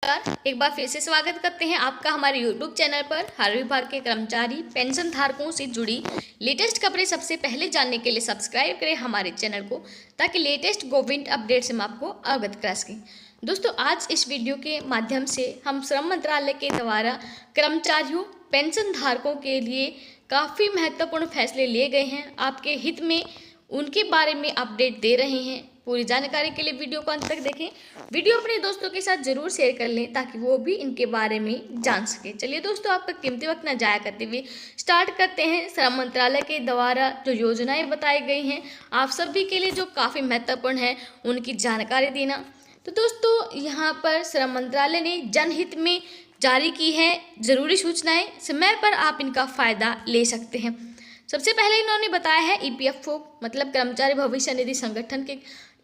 नमस्कार, एक बार फिर से स्वागत करते हैं आपका हमारे YouTube चैनल पर। हर विभाग के कर्मचारी पेंशन धारकों से जुड़ी लेटेस्ट खबरें सबसे पहले जानने के लिए सब्सक्राइब करें हमारे चैनल को, ताकि लेटेस्ट गवर्नमेंट अपडेट से हम आपको अवगत करा सकें। दोस्तों, आज इस वीडियो के माध्यम से हम श्रम मंत्रालय के द्वारा कर्मचारियों पेंशन धारकों के लिए काफ़ी महत्वपूर्ण फैसले लिए गए हैं, आपके हित में उनके बारे में अपडेट दे रहे हैं। पूरी जानकारी के लिए वीडियो को अंत तक देखें। वीडियो अपने दोस्तों के साथ जरूर शेयर कर लें, ताकि वो भी इनके बारे में जान सके। चलिए दोस्तों, आपका कीमती वक्त न जाया करते हुए स्टार्ट करते हैं। श्रम मंत्रालय के द्वारा जो योजनाएं बताई गई हैं आप सभी के लिए, जो काफ़ी महत्वपूर्ण है, उनकी जानकारी देना। तो दोस्तों, यहाँ पर श्रम मंत्रालय ने जनहित में जारी की है जरूरी सूचनाएं, समय पर आप इनका फ़ायदा ले सकते हैं। सबसे पहले इन्होंने बताया है EPFO मतलब कर्मचारी भविष्य निधि संगठन के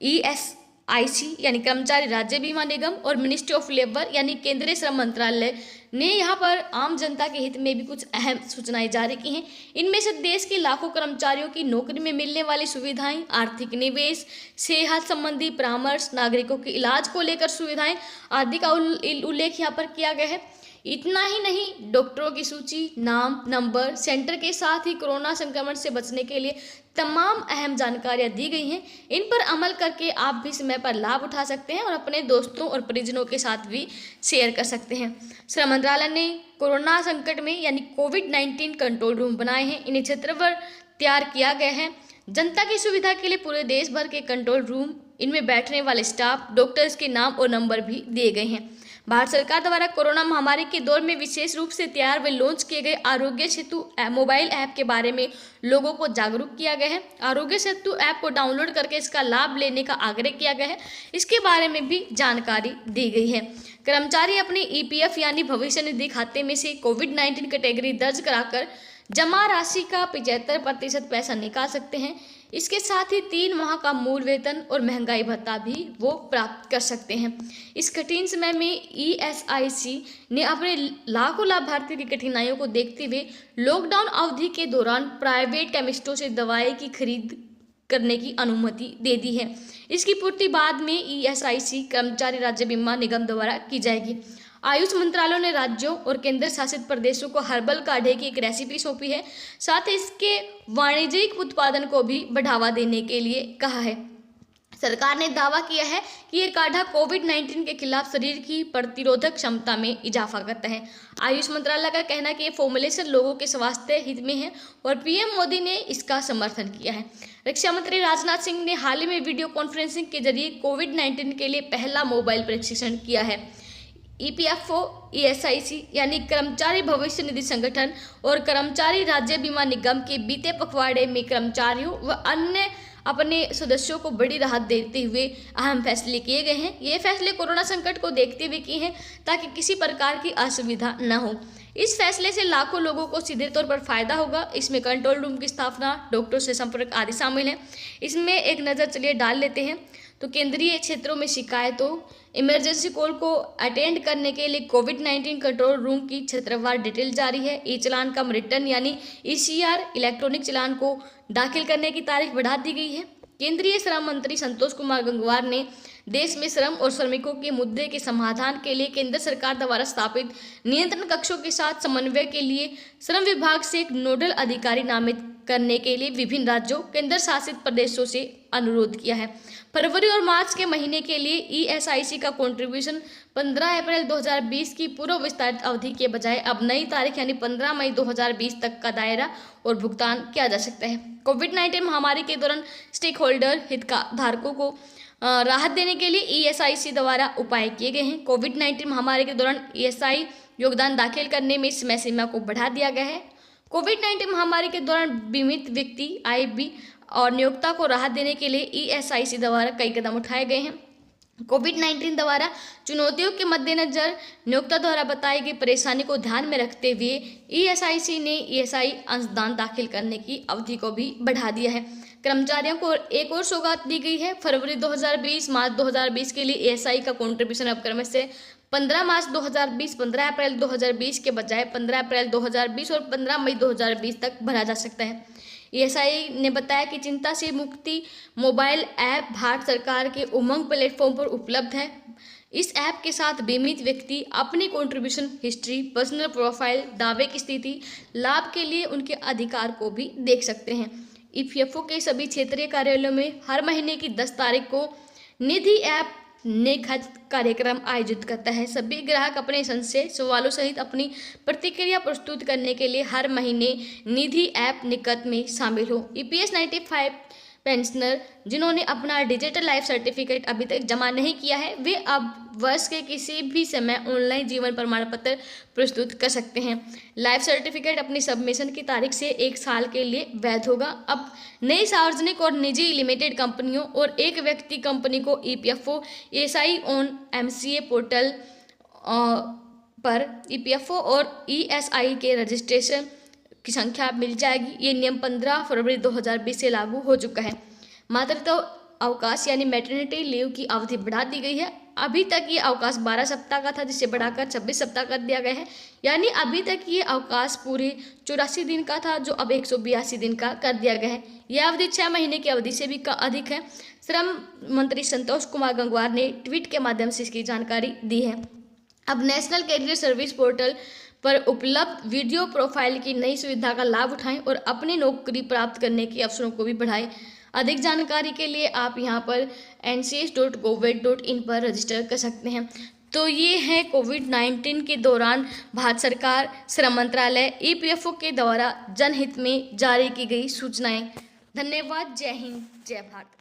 ESIC यानी कर्मचारी राज्य बीमा निगम और मिनिस्ट्री ऑफ लेबर यानी केंद्रीय श्रम मंत्रालय ने यहाँ पर आम जनता के हित में भी कुछ अहम सूचनाएं जारी की हैं। इनमें से देश के लाखों कर्मचारियों की नौकरी में मिलने वाली सुविधाएं, आर्थिक निवेश, सेहत संबंधी परामर्श, नागरिकों के इलाज को लेकर सुविधाएं आदि का उल्लेख यहाँ पर किया गया है। इतना ही नहीं, डॉक्टरों की सूची, नाम, नंबर, सेंटर के साथ ही कोरोना संक्रमण से बचने के लिए तमाम अहम जानकारियां दी गई हैं। इन पर अमल करके आप भी समय पर लाभ उठा सकते हैं और अपने दोस्तों और परिजनों के साथ भी शेयर कर सकते हैं। श्रम मंत्रालय ने कोरोना संकट में यानी कोविड-19 कंट्रोल रूम बनाए हैं। इन्हें क्षेत्रवार तैयार किया गया है। जनता की सुविधा के लिए पूरे देश भर के कंट्रोल रूम, इनमें बैठने वाले स्टाफ, डॉक्टर्स के नाम और नंबर भी दिए गए हैं। भारत सरकार द्वारा कोरोना महामारी के दौर में विशेष रूप से तैयार व लॉन्च किए गए आरोग्य सेतु मोबाइल ऐप के बारे में लोगों को जागरूक किया गया है। आरोग्य सेतु ऐप को डाउनलोड करके इसका लाभ लेने का आग्रह किया गया है। इसके बारे में भी जानकारी दी गई है। कर्मचारी अपने EPF यानी भविष्य निधि खाते में से कोविड-19 कैटेगरी दर्ज कराकर जमा राशि का 75% पैसा निकाल सकते हैं। इसके साथ ही 3 माह का मूल वेतन और महंगाई भत्ता भी वो प्राप्त कर सकते हैं। इस कठिन समय में ESIC ने अपने लाखों लाभार्थियों की कठिनाइयों को देखते हुए लॉकडाउन अवधि के दौरान प्राइवेट केमिस्टों से दवाई की खरीद करने की अनुमति दे दी है। इसकी पूर्ति बाद में ESIC कर्मचारी राज्य बीमा निगम द्वारा की जाएगी। आयुष मंत्रालय ने राज्यों और केंद्र शासित प्रदेशों को हर्बल काढ़े की एक रेसिपी सौंपी है। साथ ही इसके वाणिज्यिक उत्पादन को भी बढ़ावा देने के लिए कहा है। सरकार ने दावा किया है कि ये काढ़ा कोविड-19 के खिलाफ शरीर की प्रतिरोधक क्षमता में इजाफा करता है। आयुष मंत्रालय का कहना है कि ये फॉर्मुलेशन लोगों के स्वास्थ्य हित में है और PM मोदी ने इसका समर्थन किया है। रक्षा मंत्री राजनाथ सिंह ने हाल ही में वीडियो कॉन्फ्रेंसिंग के जरिए कोविड-19 के लिए पहला मोबाइल प्रशिक्षण किया है। EPFO, ESIC यानी कर्मचारी भविष्य निधि संगठन और कर्मचारी राज्य बीमा निगम के बीते पखवाड़े में कर्मचारियों व अन्य अपने सदस्यों को बड़ी राहत देते हुए अहम फैसले किए गए हैं। ये फैसले कोरोना संकट को देखते हुए किए हैं, ताकि किसी प्रकार की असुविधा न हो। इस फैसले से लाखों लोगों को सीधे तौर पर फायदा होगा। इसमें कंट्रोल रूम की स्थापना, डॉक्टरों से संपर्क आदि शामिल हैं। इसमें एक नज़र चलिए डाल लेते हैं। तो केंद्रीय क्षेत्रों में शिकायतों, इमरजेंसी कॉल को अटेंड करने के लिए कोविड-19 कंट्रोल रूम की क्षेत्रवार डिटेल जारी है। E-चालान कम रिटर्न यानी ECR इलेक्ट्रॉनिक चालान को दाखिल करने की तारीख बढ़ा दी गई है। केंद्रीय श्रम मंत्री संतोष कुमार गंगवार ने देश में श्रम और श्रमिकों के मुद्दे के समाधान के लिए केंद्र सरकार द्वारा स्थापित नियंत्रण कक्षों के साथ समन्वय के लिए श्रम विभाग से एक नोडल अधिकारी नामित करने के लिए विभिन्न राज्यों, केंद्र शासित प्रदेशों से अनुरोध किया है। फरवरी और मार्च के महीने के लिए ESIC का कंट्रीब्यूशन 15 अप्रैल 2020 की पूर्व विस्तारित अवधि के बजाय अब नई तारीख यानी 15 मई 2020 तक का दायरा और भुगतान किया जा सकता है। कोविड-19 महामारी के दौरान स्टेक होल्डर हितधारकों को राहत देने के लिए ESIC द्वारा उपाय किए गए हैं। कोविड-19 महामारी के दौरान ESI योगदान दाखिल करने में समय सीमा को बढ़ा दिया गया है। कोविड-19 महामारी के दौरान बीमित व्यक्ति IB और नियोक्ता को राहत देने के लिए ESIC द्वारा कई कदम उठाए गए हैं। कोविड-19 द्वारा चुनौतियों के मद्देनजर नियोक्ता द्वारा बताई गई परेशानी को ध्यान में रखते हुए ESIC ने ESI अंशदान दाखिल करने की अवधि को भी बढ़ा दिया है। कर्मचारियों को एक और सौगात दी गई है। फरवरी 2020 मार्च 2020 के लिए ESI का कॉन्ट्रीब्यूशन अब क्रम से 15 मार्च 2020, 15 अप्रैल 2020 के बजाय 15 अप्रैल 2020 और 15 मई 2020 तक भरा जा सकता है। ESI ने बताया कि चिंता से मुक्ति मोबाइल ऐप भारत सरकार के उमंग प्लेटफॉर्म पर उपलब्ध है। इस ऐप के साथ बीमित व्यक्ति अपने कंट्रीब्यूशन हिस्ट्री, पर्सनल प्रोफाइल, दावे की स्थिति, लाभ के लिए उनके अधिकार को भी देख सकते हैं। ईपीएफओ के सभी क्षेत्रीय कार्यालयों में हर महीने की 10 तारीख को निधि ऐप नेखत कार्यक्रम आयोजित करता है। सभी ग्राहक अपने संशय सवालों सहित अपनी प्रतिक्रिया प्रस्तुत करने के लिए हर महीने निधि ऐप निकट में शामिल हो। ईपीएस 95 पेंशनर जिन्होंने अपना डिजिटल लाइफ सर्टिफिकेट अभी तक जमा नहीं किया है, वे अब वर्ष के किसी भी समय ऑनलाइन जीवन प्रमाण पत्र प्रस्तुत कर सकते हैं। लाइफ सर्टिफिकेट अपनी सबमिशन की तारीख से 1 साल के लिए वैध होगा। अब नई सार्वजनिक और निजी लिमिटेड कंपनियों और एक व्यक्ति कंपनी को EPFO SI on MCA portal पर ईपीएफओ और ईएसआई के रजिस्ट्रेशन की संख्या मिल जाएगी। ये नियम 15 फरवरी 2020 से लागू हो चुका है। मातृत्व अवकाश यानी मैटरनिटी लीव की अवधि बढ़ा दी गई है। अभी तक ये अवकाश 12 सप्ताह का था, जिसे बढ़ाकर 26 सप्ताह कर दिया गया है। यानी अभी तक ये अवकाश पूरे 84 दिन का था, जो अब 182 दिन का कर दिया गया है। यह अवधि 6 महीने की अवधि से भी अधिक है। श्रम मंत्री संतोष कुमार गंगवार ने ट्वीट के माध्यम से इसकी जानकारी दी है। अब नेशनल कैरियर सर्विस पोर्टल पर उपलब्ध वीडियो प्रोफाइल की नई सुविधा का लाभ उठाएं और अपनी नौकरी प्राप्त करने के अवसरों को भी बढ़ाएं। अधिक जानकारी के लिए आप यहां पर ncs.gov.in पर रजिस्टर कर सकते हैं। तो ये है कोविड-19 के दौरान भारत सरकार, श्रम मंत्रालय, ईपीएफओ के द्वारा जनहित में जारी की गई सूचनाएं। धन्यवाद। जय हिंद, जय भारत।